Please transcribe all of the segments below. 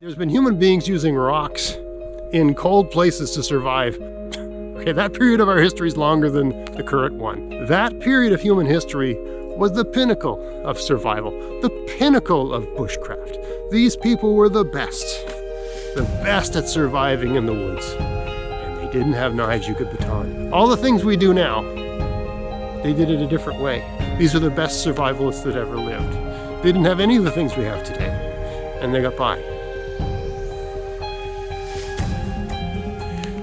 There's been human beings using rocks in cold places to survive. Okay, that period of our history is longer than the current one. That period of human history was the pinnacle of survival, the pinnacle of bushcraft. These people were the best at surviving in the woods. And they didn't have knives you could baton. All the things we do now, they did it a different way. These are the best survivalists that ever lived. They didn't have any of the things we have today, and they got by.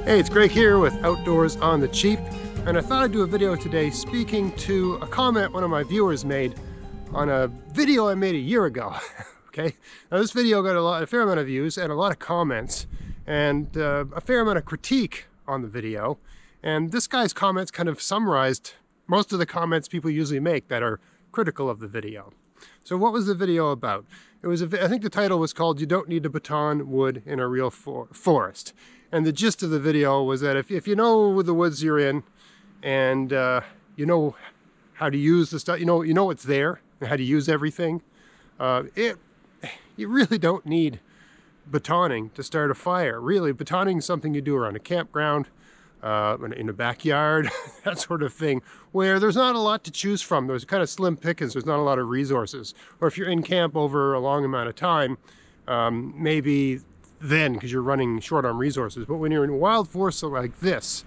Hey, it's Greg here with Outdoors on the Cheap, and I thought I'd do a video today speaking to a comment one of my viewers made on a video I made a year ago. Okay, now this video got a fair amount of views and a lot of comments and a fair amount of critique on the video, and this guy's comments kind of summarized most of the comments people usually make that are critical of the video. So what was the video about? It was, I think the title was called "You Don't Need to Baton Wood in a Real Forest." And the gist of the video was that if you know the woods you're in and you know how to use the stuff, you know what's there and how to use everything, you really don't need batoning to start a fire. Really, batoning is something you do around a campground, in a backyard, that sort of thing, where there's not a lot to choose from. There's kind of slim pickings, there's not a lot of resources. Or if you're in camp over a long amount of time, maybe then, because you're running short on resources. But when you're in a wild forest like this,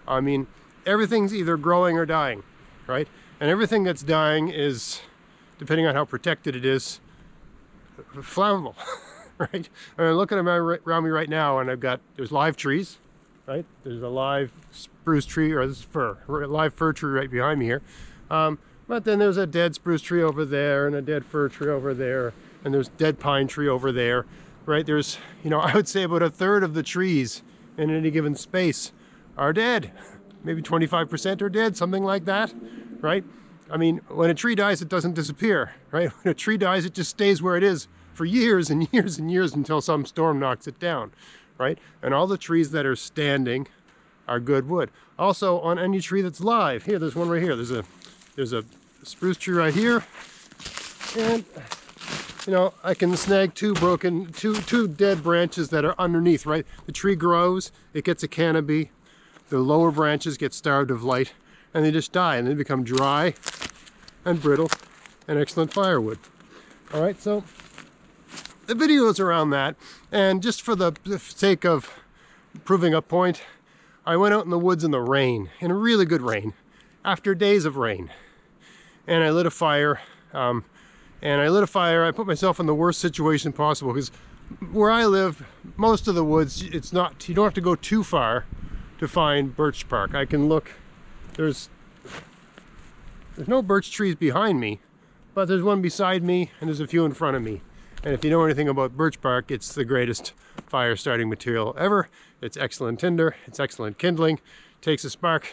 I mean, everything's either growing or dying, right? And everything that's dying is, depending on how protected it is, flammable, right? I'm looking around me right now, and there's live trees, right? There's a live spruce tree, or this is fir, a live fir tree right behind me here. But then there's a dead spruce tree over there, and a dead fir tree over there, and there's dead pine tree over there. Right, there's, I would say about a third of the trees in any given space are dead. Maybe 25% are dead, something like that, right? I mean, when a tree dies, it doesn't disappear, right? When a tree dies, it just stays where it is for years and years and years until some storm knocks it down, right? And all the trees that are standing are good wood. Also, on any tree that's live, here, there's one right here. There's a spruce tree right here, and I can snag two dead branches that are underneath, right? The tree grows, it gets a canopy, the lower branches get starved of light, and they just die, and they become dry and brittle and excellent firewood. All right, so the video is around that, and just for the sake of proving a point, I went out in the woods in the rain, in a really good rain, after days of rain, and I lit a fire. I put myself in the worst situation possible, because where I live, most of the woods, you don't have to go too far to find birch bark. I can look, there's no birch trees behind me, but there's one beside me and there's a few in front of me. And if you know anything about birch bark, it's the greatest fire starting material ever. It's excellent tinder, it's excellent kindling, takes a spark,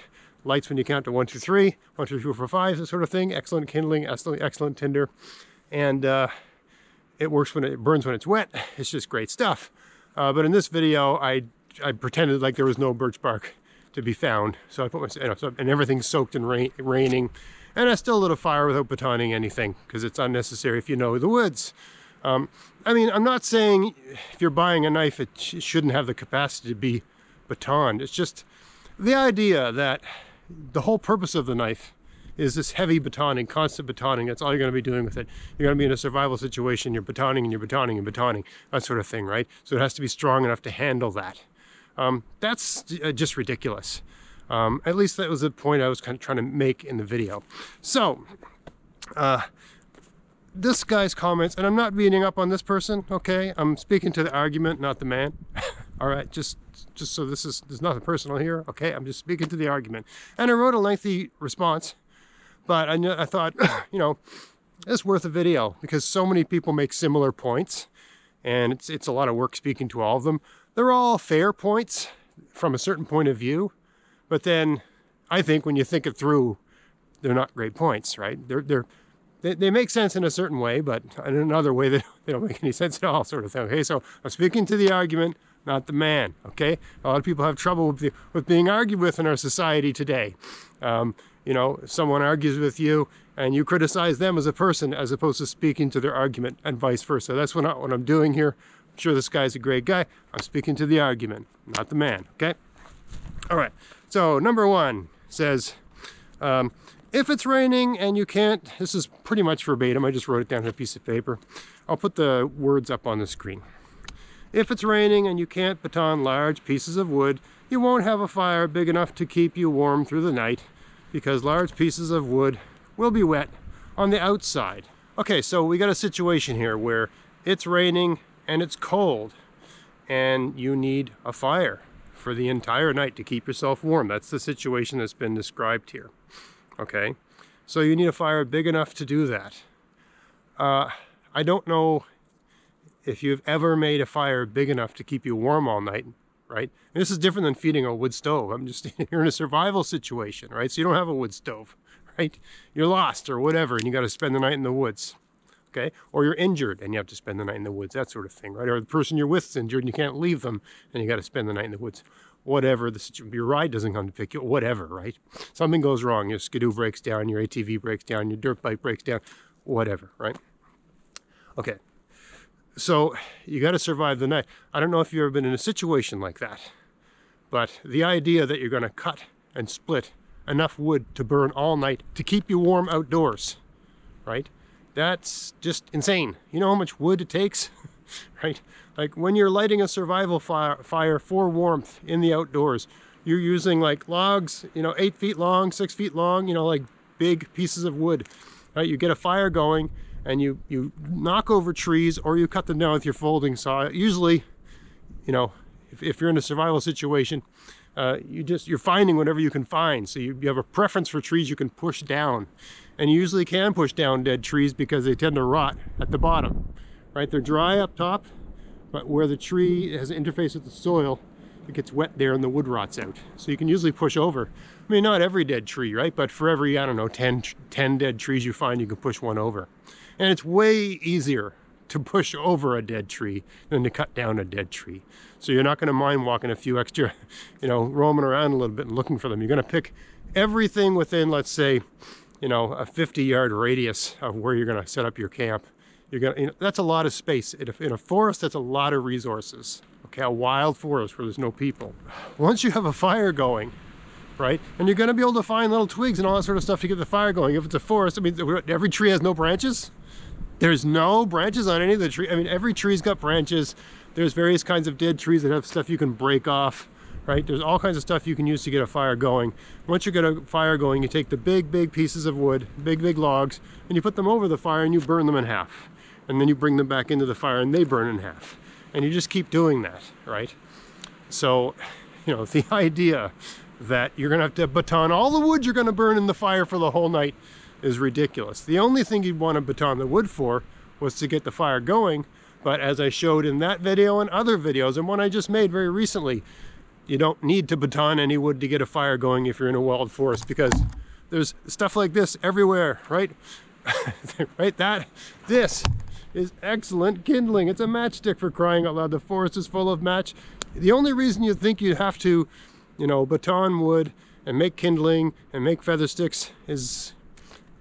lights when you count to 1, 2, 3, 1, 2, 3, 4, 5, that sort of thing. Excellent kindling, excellent tinder. And it works when it burns when it's wet. It's just great stuff. But in this video, I pretended like there was no birch bark to be found. So I put myself, and everything's soaked in raining. And I still lit a fire without batoning anything, because it's unnecessary if you know the woods. I mean, I'm not saying if you're buying a knife, it shouldn't have the capacity to be batoned. It's just the idea that the whole purpose of the knife is this heavy batoning, constant batoning. That's all you're going to be doing with it. You're going to be in a survival situation, you're batoning and you're batoning and batoning, that sort of thing, right? So it has to be strong enough to handle that. That's just ridiculous. At least that was the point I was kind of trying to make in the video. So, this guy's comments, and I'm not beating up on this person, okay? I'm speaking to the argument, not the man. All right, just so there's nothing personal here, okay? I'm just speaking to the argument. And I wrote a lengthy response, but I thought, it's worth a video, because so many people make similar points, and it's a lot of work speaking to all of them. They're all fair points from a certain point of view, but then I think when you think it through, they're not great points, right? They make sense in a certain way, but in another way they don't make any sense at all, sort of thing. Okay, so I'm speaking to the argument, not the man, okay? A lot of people have trouble with being argued with in our society today. If someone argues with you and you criticize them as a person as opposed to speaking to their argument, and vice versa. That's what I'm doing here. I'm sure this guy's a great guy. I'm speaking to the argument, not the man, okay? All right, so number 1 says, if it's raining and you can't, this is pretty much verbatim, I just wrote it down on a piece of paper. I'll put the words up on the screen. If it's raining and you can't baton large pieces of wood, you won't have a fire big enough to keep you warm through the night because large pieces of wood will be wet on the outside. Okay, so we got a situation here where it's raining and it's cold and you need a fire for the entire night to keep yourself warm. That's the situation that's been described here. Okay, so you need a fire big enough to do that. I don't know if you've ever made a fire big enough to keep you warm all night, right? And this is different than feeding a wood stove. I'm just, you're in a survival situation, right? So you don't have a wood stove, right? You're lost or whatever, and you got to spend the night in the woods, okay? Or you're injured and you have to spend the night in the woods, that sort of thing, right? Or the person you're with is injured and you can't leave them and you got to spend the night in the woods. Whatever the situation, your ride doesn't come to pick you, whatever, right? Something goes wrong, your skidoo breaks down, your ATV breaks down, your dirt bike breaks down, whatever, right? Okay. So you got to survive the night. I don't know if you've ever been in a situation like that, but the idea that you're going to cut and split enough wood to burn all night to keep you warm outdoors, right? That's just insane. You know how much wood it takes, right? Like when you're lighting a survival fire for warmth in the outdoors, you're using like logs, 8 feet long, 6 feet long, like big pieces of wood, right? You get a fire going and you knock over trees or you cut them down with your folding saw. Usually, if you're in a survival situation, you're finding whatever you can find. So you have a preference for trees you can push down. And you usually can push down dead trees because they tend to rot at the bottom, right? They're dry up top, but where the tree has an interface with the soil, it gets wet there and the wood rots out. So you can usually push over. I mean, not every dead tree, right? But for every, 10 dead trees you find, you can push one over. And it's way easier to push over a dead tree than to cut down a dead tree. So you're not going to mind walking a few extra, roaming around a little bit and looking for them. You're going to pick everything within, let's say, a 50-yard radius of where you're going to set up your camp. You're going to, that's a lot of space. In a forest, that's a lot of resources. Okay, a wild forest where there's no people. Once you have a fire going, right, and you're going to be able to find little twigs and all that sort of stuff to get the fire going. If it's a forest, I mean, every tree has no branches. There's no branches on any of the tree. I mean, every tree's got branches. There's various kinds of dead trees that have stuff you can break off, right? There's all kinds of stuff you can use to get a fire going. Once you get a fire going, you take the big pieces of wood, big logs, and you put them over the fire and you burn them in half. And then you bring them back into the fire and they burn in half. And you just keep doing that, right? So, the idea that you're gonna have to baton all the wood you're gonna burn in the fire for the whole night is ridiculous. The only thing you'd want to baton the wood for was to get the fire going, but as I showed in that video and other videos, and one I just made very recently, you don't need to baton any wood to get a fire going if you're in a wild forest, because there's stuff like this everywhere, right? Right, this is excellent kindling. It's a matchstick, for crying out loud. The forest is full of match. The only reason you think you have to baton wood and make kindling and make feather sticks is,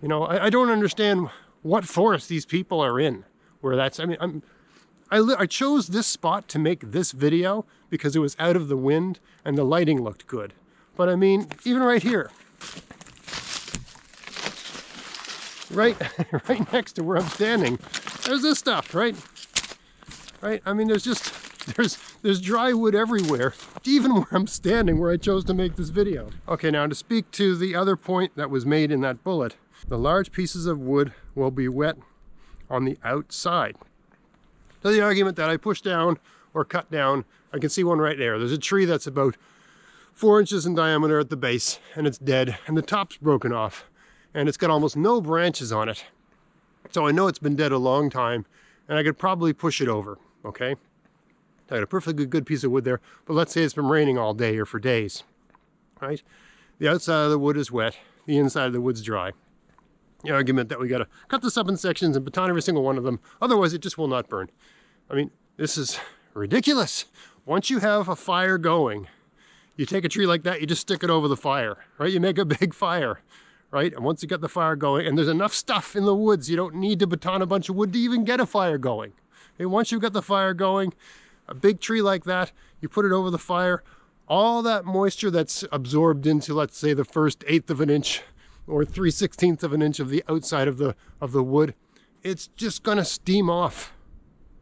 I don't understand what forest these people are in, where that's, I chose this spot to make this video because it was out of the wind and the lighting looked good. But I mean, even right here, right next to where I'm standing, there's this stuff, right? I mean, there's dry wood everywhere, even where I'm standing, where I chose to make this video. Okay, now to speak to the other point that was made in that bullet, the large pieces of wood will be wet on the outside. So the argument that I push down or cut down, I can see one right there. There's a tree that's about 4 inches in diameter at the base, and it's dead, and the top's broken off, and it's got almost no branches on it. So I know it's been dead a long time, and I could probably push it over, okay? I got a perfectly good piece of wood there, but let's say it's been raining all day or for days, right? The outside of the wood is wet, the inside of the wood's dry. The argument that we got to cut this up in sections and baton every single one of them, otherwise it just will not burn. I mean, this is ridiculous. Once you have a fire going, you take a tree like that, you just stick it over the fire, right? You make a big fire, right? And once you get the fire going, and there's enough stuff in the woods, you don't need to baton a bunch of wood to even get a fire going. And once you've got the fire going, a big tree like that, you put it over the fire, all that moisture that's absorbed into, let's say, the first 1/8 of an inch or 3/16 of an inch of the outside of the wood, it's just gonna steam off,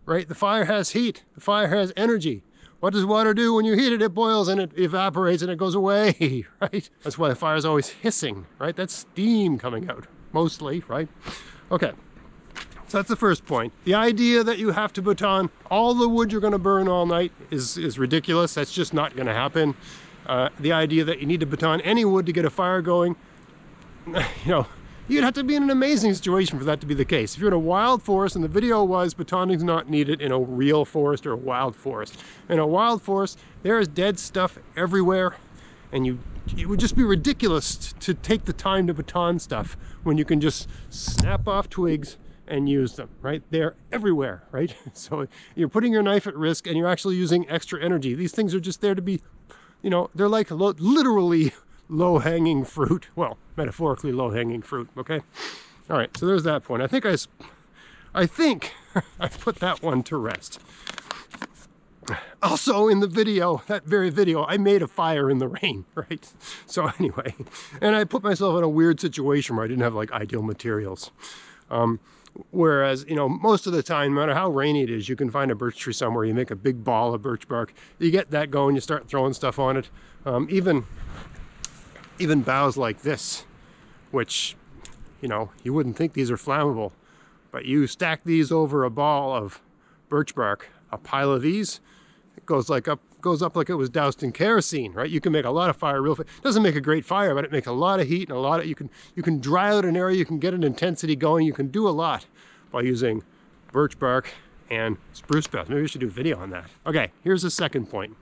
right? The fire has heat, the fire has energy. What does water do when you heat it? It boils and it evaporates and it goes away, right? That's why the fire is always hissing, right? That's steam coming out, mostly, right? Okay, so that's the first point. The idea that you have to baton all the wood you're gonna burn all night is ridiculous. That's just not gonna happen. The idea that you need to baton any wood to get a fire going, you know, you'd have to be in an amazing situation for that to be the case. If you're in a wild forest, and the video was batoning's not needed in a real forest or a wild forest. In a wild forest, there is dead stuff everywhere, and it would just be ridiculous to take the time to baton stuff when you can just snap off twigs and use them, right? They're everywhere, right? So you're putting your knife at risk and you're actually using extra energy. These things are just there to be, you know, they're like literally low-hanging fruit. Well, metaphorically low-hanging fruit, okay? All right, so there's that point. I think I put that one to rest. Also in the video, that very video, I made a fire in the rain, right? So anyway, and I put myself in a weird situation where I didn't have like ideal materials. Whereas, you know, most of the time, no matter how rainy it is, you can find a birch tree somewhere, you make a big ball of birch bark, you get that going, you start throwing stuff on it. Even boughs like this, which, you know, you wouldn't think these are flammable, but you stack these over a ball of birch bark, a pile of these, it goes up like it was doused in kerosene, right? You can make a lot of fire real fast. It doesn't make a great fire, but it makes a lot of heat and a lot of, you can dry out an area, you can get an intensity going, you can do a lot by using birch bark and spruce boughs. Maybe we should do a video on that. Okay, here's the second point.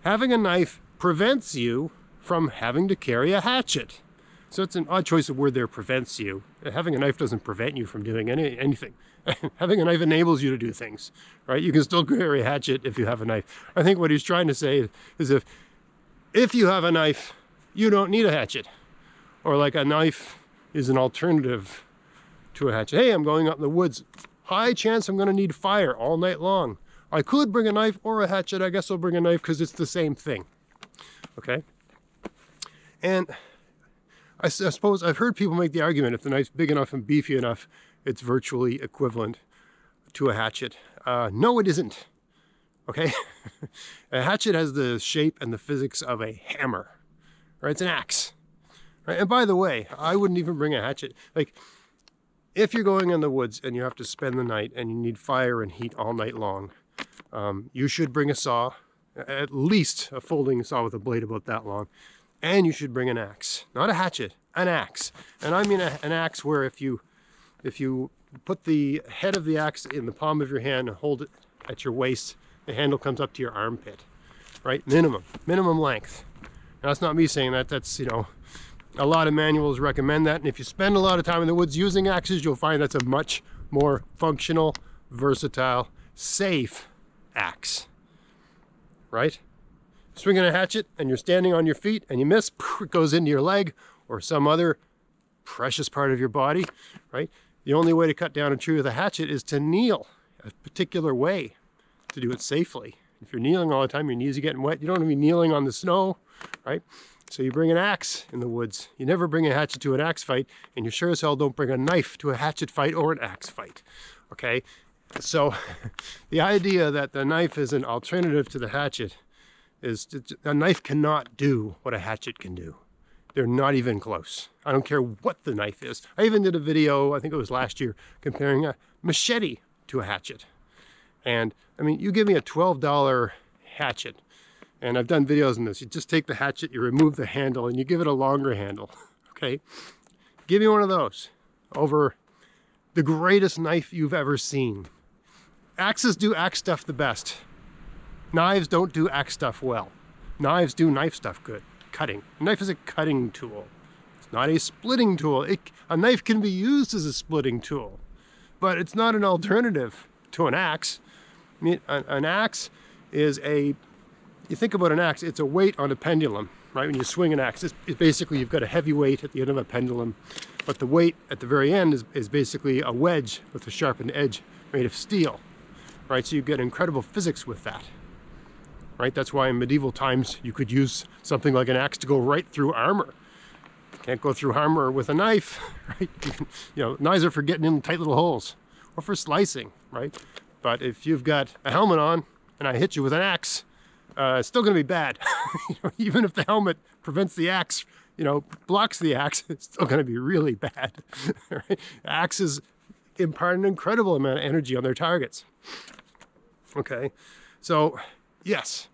Having a knife prevents you from having to carry a hatchet. So it's an odd choice of word there, prevents you. Having a knife doesn't prevent you from doing anything. Having a knife enables you to do things, right? You can still carry a hatchet if you have a knife. I think what he's trying to say is if you have a knife, you don't need a hatchet. Or like a knife is an alternative to a hatchet. Hey, I'm going up in the woods. High chance I'm gonna need fire all night long. I could bring a knife or a hatchet. I guess I'll bring a knife because it's the same thing, okay? And I suppose I've heard people make the argument if the knife's big enough and beefy enough, it's virtually equivalent to a hatchet. No, it isn't, okay? A hatchet has the shape and the physics of a hammer, right? It's an axe, right? And by the way, I wouldn't even bring a hatchet. Like, if you're going in the woods and you have to spend the night and you need fire and heat all night long, you should bring a saw, at least a folding saw with a blade about that long. And you should bring an axe, not a hatchet, an axe. And I mean an axe where if you put the head of the axe in the palm of your hand and hold it at your waist, the handle comes up to your armpit, right? Minimum length. Now, that's not me saying that. That's, you know, a lot of manuals recommend that. And if you spend a lot of time in the woods using axes, you'll find that's a much more functional, versatile, safe axe, right? Swinging a hatchet and you're standing on your feet and you miss, it goes into your leg or some other precious part of your body, right? The only way to cut down a tree with a hatchet is to kneel a particular way to do it safely. If you're kneeling all the time, your knees are getting wet. You don't want to be kneeling on the snow, right? So you bring an axe in the woods. You never bring a hatchet to an axe fight, and you sure as hell don't bring a knife to a hatchet fight or an axe fight, okay? So the idea that the knife is an alternative to the hatchet is a knife cannot do what a hatchet can do. They're not even close. I don't care what the knife is. I even did a video, I think it was last year, comparing a machete to a hatchet. And I mean, you give me a $12 hatchet, and I've done videos on this. You just take the hatchet, you remove the handle, and you give it a longer handle, okay? Give me one of those over the greatest knife you've ever seen. Axes do axe stuff the best. Knives don't do axe stuff well. Knives do knife stuff good. Cutting. A knife is a cutting tool. It's not a splitting tool. A knife can be used as a splitting tool, but it's not an alternative to an axe. I mean, an axe is you think about an axe, it's a weight on a pendulum, right? When you swing an axe, it's basically you've got a heavy weight at the end of a pendulum, but the weight at the very end is basically a wedge with a sharpened edge made of steel, right? So you get incredible physics with that, right? That's why in medieval times you could use something like an axe to go right through armor. Can't go through armor with a knife, right? Knives are for getting in tight little holes or for slicing, right? But if you've got a helmet on and I hit you with an axe, it's still going to be bad. Even if the helmet prevents the axe, blocks the axe, it's still going to be really bad. Right? Axes impart an incredible amount of energy on their targets. Okay, so yes,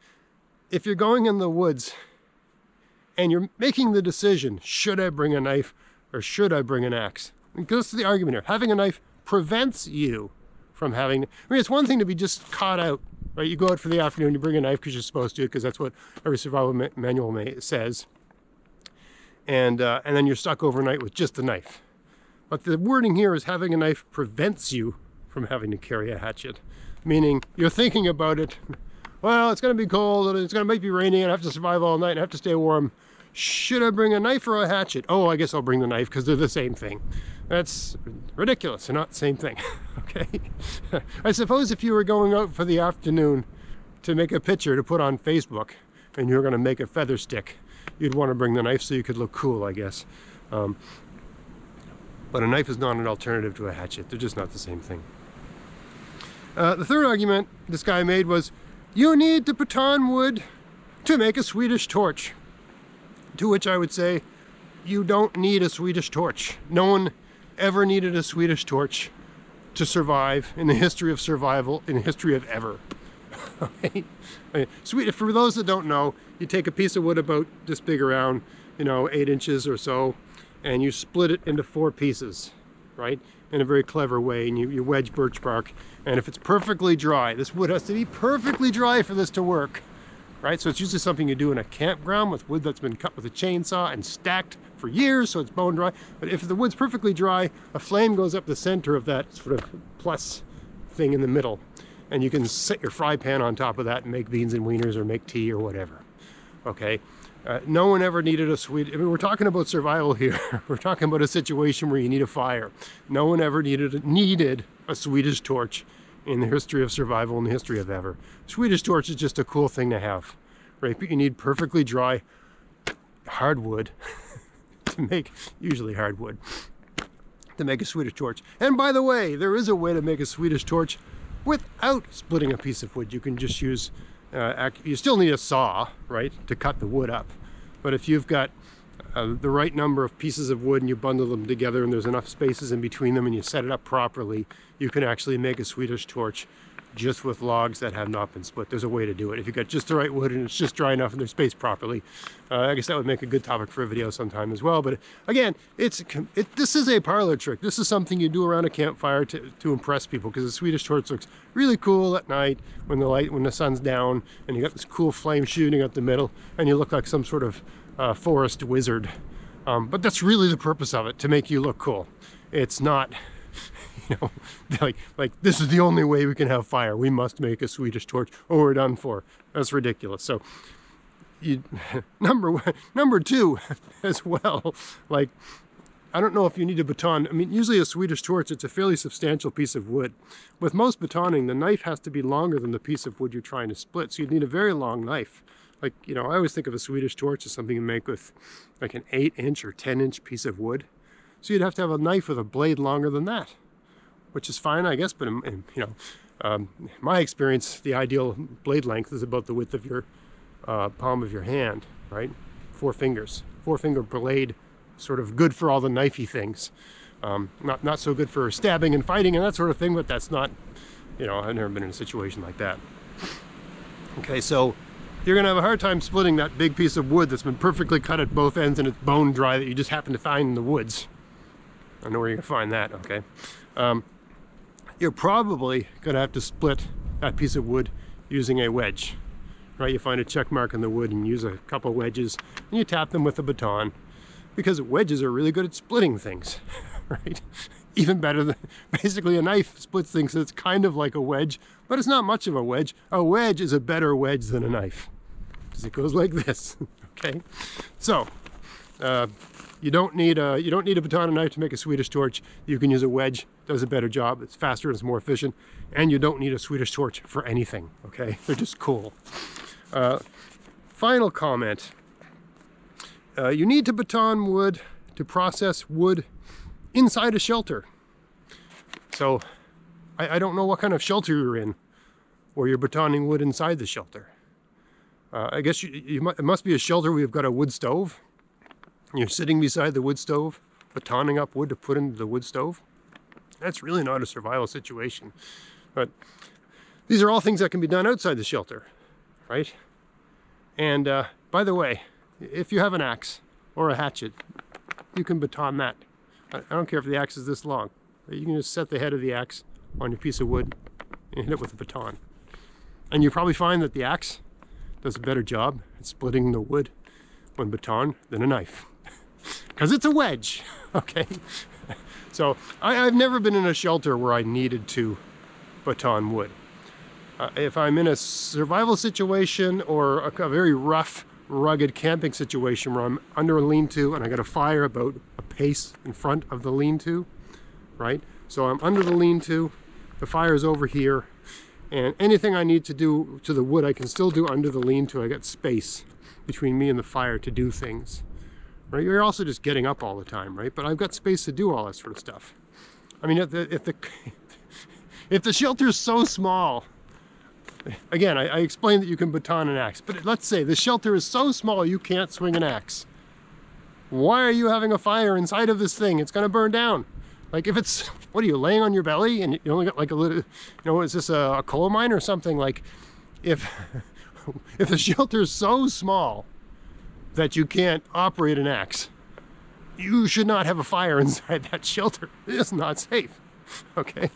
if you're going in the woods and you're making the decision, should I bring a knife or should I bring an axe? Because the argument here, having a knife prevents you from having, it's one thing to be just caught out, right? You go out for the afternoon, you bring a knife because you're supposed to, because that's what every survival manual says. And then you're stuck overnight with just the knife. But the wording here is having a knife prevents you from having to carry a hatchet. Meaning you're thinking about it, well, it's going to be cold, and might be raining, and I have to survive all night, and I have to stay warm. Should I bring a knife or a hatchet? Oh, I guess I'll bring the knife because they're the same thing. That's ridiculous. They're not the same thing, okay? I suppose if you were going out for the afternoon to make a picture to put on Facebook, and you were going to make a feather stick, you'd want to bring the knife so you could look cool, I guess. But a knife is not an alternative to a hatchet. They're just not the same thing. The third argument this guy made was, you need to baton wood to make a Swedish torch. To which I would say, you don't need a Swedish torch. No one ever needed a Swedish torch to survive in the history of survival, in the history of ever. Okay? For those that don't know, you take a piece of wood about this big around, 8 inches or so, and you split it into 4 pieces, right? In a very clever way, and you wedge birch bark. And if it's perfectly dry, this wood has to be perfectly dry for this to work, right? So it's usually something you do in a campground with wood that's been cut with a chainsaw and stacked for years, so it's bone dry. But if the wood's perfectly dry, a flame goes up the center of that sort of plus thing in the middle, and you can set your fry pan on top of that and make beans and wieners or make tea or whatever, okay? No one ever needed a we're talking about survival here. We're talking about a situation where you need a fire. No one ever needed a Swedish torch in the history of survival, in the history of ever. Swedish torch is just a cool thing to have, right? But you need perfectly dry hardwood to make, usually hardwood, to make a Swedish torch. And by the way, there is a way to make a Swedish torch without splitting a piece of wood. You can just use you still need a saw, right, to cut the wood up. But if you've got the right number of pieces of wood and you bundle them together and there's enough spaces in between them and you set it up properly, you can actually make a Swedish torch just with logs that have not been split. There's a way to do it. If you've got just the right wood and it's just dry enough and they're spaced properly, I guess that would make a good topic for a video sometime as well. But again, this is a parlor trick. This is something you do around a campfire to impress people, because the Swedish torch looks really cool at night when the sun's down and you got this cool flame shooting out the middle and you look like some sort of forest wizard. But that's really the purpose of it, to make you look cool. It's not, like this is the only way we can have fire. We must make a Swedish torch or we're done for. That's ridiculous. So number two as well, like, I don't know if you need a baton. I mean, usually a Swedish torch, it's a fairly substantial piece of wood. With most batoning, the knife has to be longer than the piece of wood you're trying to split. So you'd need a very long knife. Like, I always think of a Swedish torch as something you make with like an 8-inch or 10-inch piece of wood. So you'd have to have a knife with a blade longer than that, which is fine, I guess. But in my experience, the ideal blade length is about the width of your palm of your hand, right? 4 fingers. 4-finger blade, sort of good for all the knifey things. Not so good for stabbing and fighting and that sort of thing, but that's not, I've never been in a situation like that. Okay, so you're gonna have a hard time splitting that big piece of wood that's been perfectly cut at both ends and it's bone dry that you just happen to find in the woods. I know where you're gonna find that, okay? You're probably gonna have to split that piece of wood using a wedge, right? You find a check mark in the wood and use a couple wedges and you tap them with a baton, because wedges are really good at splitting things, right? Even better than, basically a knife splits things, so it's kind of like a wedge, but it's not much of a wedge. A wedge is a better wedge than a knife, because it goes like this, okay? So, You don't need a baton and knife to make a Swedish torch. You can use a wedge, does a better job. It's faster, it's more efficient, and you don't need a Swedish torch for anything, okay? They're just cool. Final comment. You need to baton wood to process wood inside a shelter. So I don't know what kind of shelter you're in where you're batoning wood inside the shelter. I guess it must be a shelter where you've got a wood stove. You're sitting beside the wood stove, batoning up wood to put into the wood stove. That's really not a survival situation. But these are all things that can be done outside the shelter, right? And by the way, if you have an axe or a hatchet, you can baton that. I don't care if the axe is this long. You can just set the head of the axe on your piece of wood and hit it with a baton. And you probably find that the axe does a better job at splitting the wood when baton than a knife. Because it's a wedge, okay? So I've never been in a shelter where I needed to baton wood. If I'm in a survival situation or a very rough, rugged camping situation where I'm under a lean-to and I got a fire about a pace in front of the lean-to, right? So I'm under the lean-to, the fire's over here, and anything I need to do to the wood I can still do under the lean-to. I got space between me and the fire to do things. Right? You're also just getting up all the time, right? But I've got space to do all that sort of stuff. I mean, if the shelter is so small, again, I explained that you can baton an axe, but let's say the shelter is so small you can't swing an axe. Why are you having a fire inside of this thing? It's going to burn down. Like if it's, what are you, laying on your belly and you only got like a little, you know, is this a coal mine or something? Like if the shelter is so small that you can't operate an axe, you should not have a fire inside that shelter. It is not safe, okay?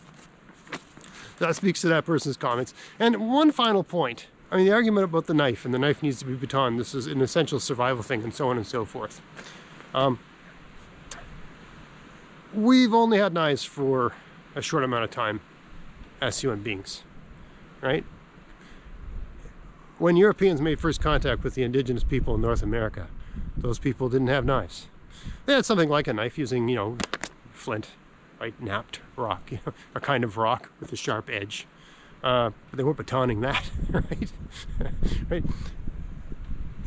That speaks to that person's comments. And one final point. I mean, the argument about the knife, and the knife needs to be baton, this is an essential survival thing, and so on and so forth. We've only had knives for a short amount of time as human beings, right? When Europeans made first contact with the indigenous people in North America, those people didn't have knives. They had something like a knife using, you know, flint, right, napped rock, you know, a kind of rock with a sharp edge. But they weren't batoning that, right? Right?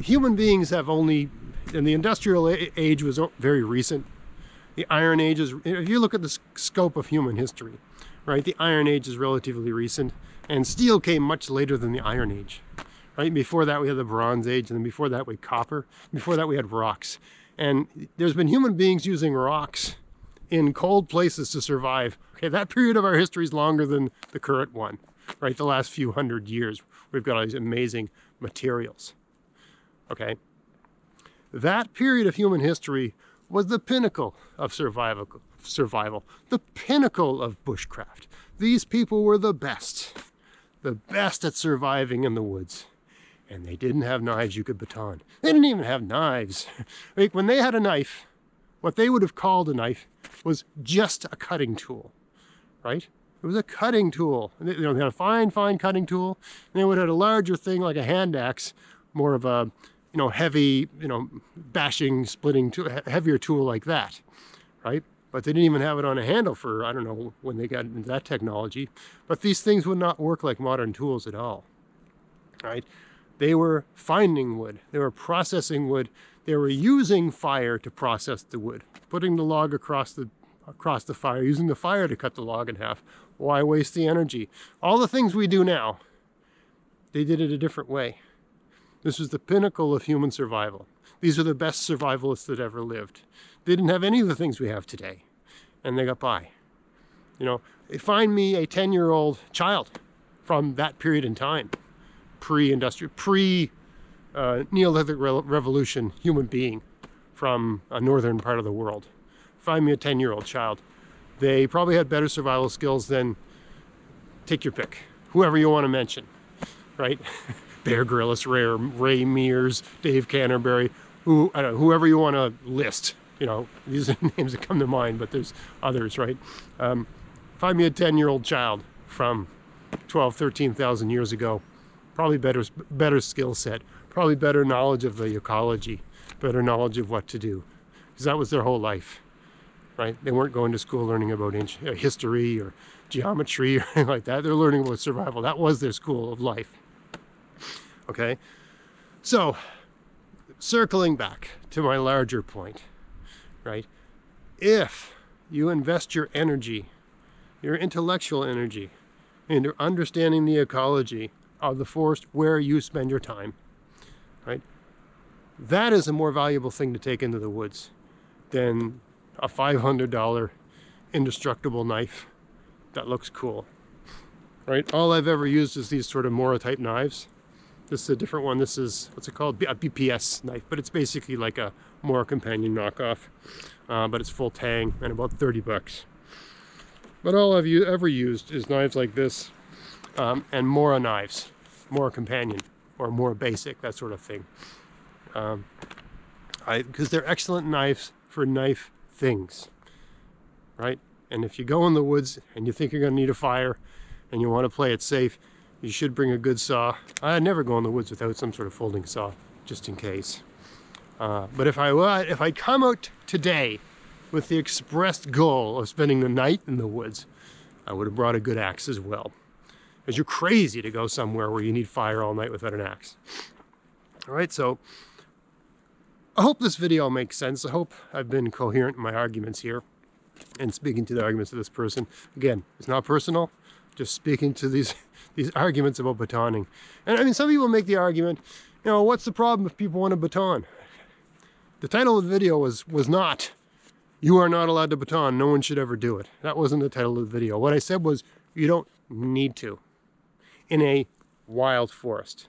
Human beings have only, and the industrial age was very recent. The Iron Age is, if you look at the scope of human history, right, the Iron Age is relatively recent, and steel came much later than the Iron Age. Right? Before that we had the Bronze Age, and then before that we had copper. Before that we had rocks. And there's been human beings using rocks in cold places to survive. Okay, that period of our history is longer than the current one. Right? The last few hundred years, we've got all these amazing materials. Okay? That period of human history was the pinnacle of survival, the pinnacle of bushcraft. These people were the best at surviving in the woods. And they didn't have knives you could baton. They didn't even have knives. Like when they had a knife, what they would have called a knife was just a cutting tool, right? It was a cutting tool. They had a fine cutting tool. And they would have had a larger thing like a hand axe, more of a, you know, heavy, you know, bashing, splitting, heavier tool like that, right? But they didn't even have it on a handle for, I don't know when they got into that technology. But these things would not work like modern tools at all, right? They were finding wood, they were processing wood, they were using fire to process the wood, putting the log across the fire, using the fire to cut the log in half. Why waste the energy? All the things we do now, they did it a different way. This was the pinnacle of human survival. These are the best survivalists that ever lived. They didn't have any of the things we have today, and they got by. You know, find me a 10-year-old child from that period in time. Pre-industrial, pre-Neolithic revolution human being from a northern part of the world. Find me a 10-year-old child. They probably had better survival skills than, take your pick, whoever you want to mention, right? Bear Grylls, Ray Mears, Dave Canterbury, whoever you want to list. You know, these are names that come to mind, but there's others, right? Find me a 10-year-old child from 12, 13,000 years ago. Probably better skill set, probably better knowledge of the ecology, better knowledge of what to do. because that was their whole life, right? They weren't going to school learning about history or geometry or anything like that. They're learning about survival. That was their school of life. Okay, so circling back to my larger point, right? If you invest your energy, your intellectual energy, into understanding the ecology of the forest where you spend your time, right? That is a more valuable thing to take into the woods than a $500 indestructible knife that looks cool, right? All I've ever used is these sort of Mora type knives. This is a different one. This is, what's it called? A BPS knife, but it's basically like a Mora companion knockoff, but it's full tang and about 30 bucks. But all I've ever used is knives like this, and Mora knives, Mora companion or Mora basic, that sort of thing. Because they're excellent knives for knife things, right? And if you go in the woods and you think you're going to need a fire and you want to play it safe, you should bring a good saw. I never go in the woods without some sort of folding saw, just in case. But if I come out today with the expressed goal of spending the night in the woods, I would have brought a good axe as well. Because you're crazy to go somewhere where you need fire all night without an axe. All right, so I hope this video makes sense. I hope I've been coherent in my arguments here and speaking to the arguments of this person. Again, it's not personal, just speaking to these arguments about batoning. And I mean, some people make the argument, you know, what's the problem if people want to baton? The title of the video was not, you are not allowed to baton, no one should ever do it. That wasn't the title of the video. What I said was, you don't need to in a wild forest.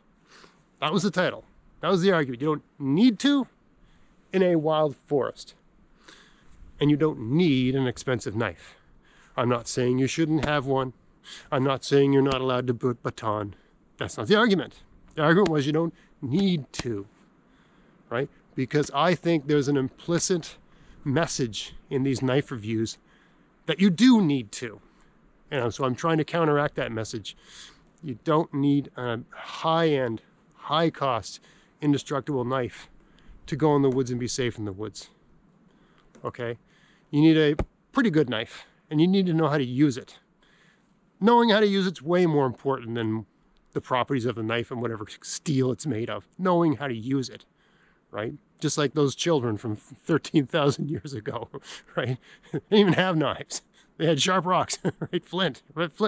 That was the title. That was the argument. You don't need to in a wild forest. And you don't need an expensive knife. I'm not saying you shouldn't have one. I'm not saying you're not allowed to baton. That's not the argument. The argument was you don't need to, right? Because I think there's an implicit message in these knife reviews that you do need to. So I'm trying to counteract that message. You don't need a high-end, high-cost, indestructible knife to go in the woods and be safe in the woods. Okay? You need a pretty good knife, and you need to know how to use it. Knowing how to use it's way more important than the properties of the knife and whatever steel it's made of. Knowing how to use it, right? Just like those children from 13,000 years ago, right? They didn't even have knives. They had sharp rocks, right? Flint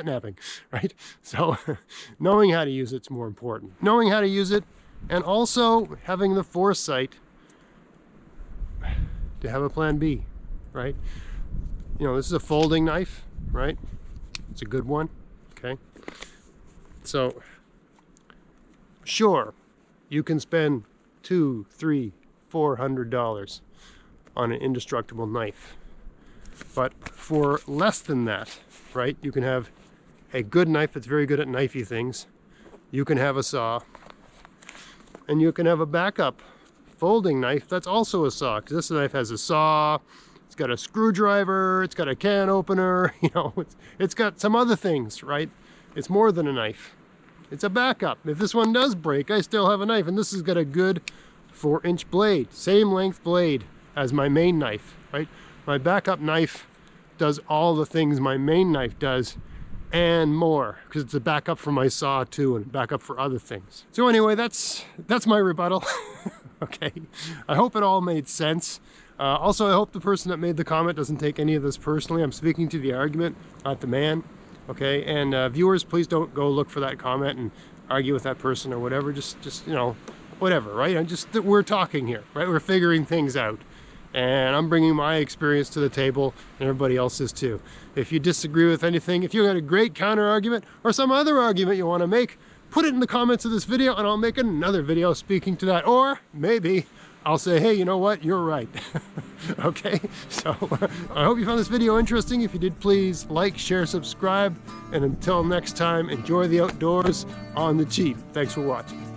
napping, right? So knowing how to use it's more important. Knowing how to use it, and also having the foresight to have a plan B, right? You know, this is a folding knife, right? It's a good one, okay? So, sure, you can spend $200, $300, $400 on an indestructible knife. But for less than that, right, you can have a good knife that's very good at knifey things. You can have a saw. And you can have a backup folding knife that's also a saw. Because this knife has a saw, it's got a screwdriver, it's got a can opener, you know, it's got some other things, right? It's more than a knife. It's a backup. If this one does break, I still have a knife. And this has got a good 4-inch blade. Same length blade as my main knife, right? My backup knife does all the things my main knife does and more, because it's a backup for my saw too and backup for other things. So anyway, that's my rebuttal. Okay, I hope it all made sense. Also, I hope the person that made the comment doesn't take any of this personally. I'm speaking to the argument, not the man. Okay, and viewers, please don't go look for that comment and argue with that person or whatever. Just you know, whatever, right? We're talking here, right? We're figuring things out. And I'm bringing my experience to the table, and everybody else's too. If you disagree with anything, if you got a great counter argument or some other argument you want to make, put it in the comments of this video and I'll make another video speaking to that. Or maybe I'll say, hey, you know what? You're right. Okay, so I hope you found this video interesting. If you did, please like, share, subscribe. And until next time, enjoy the outdoors on the cheap. Thanks for watching.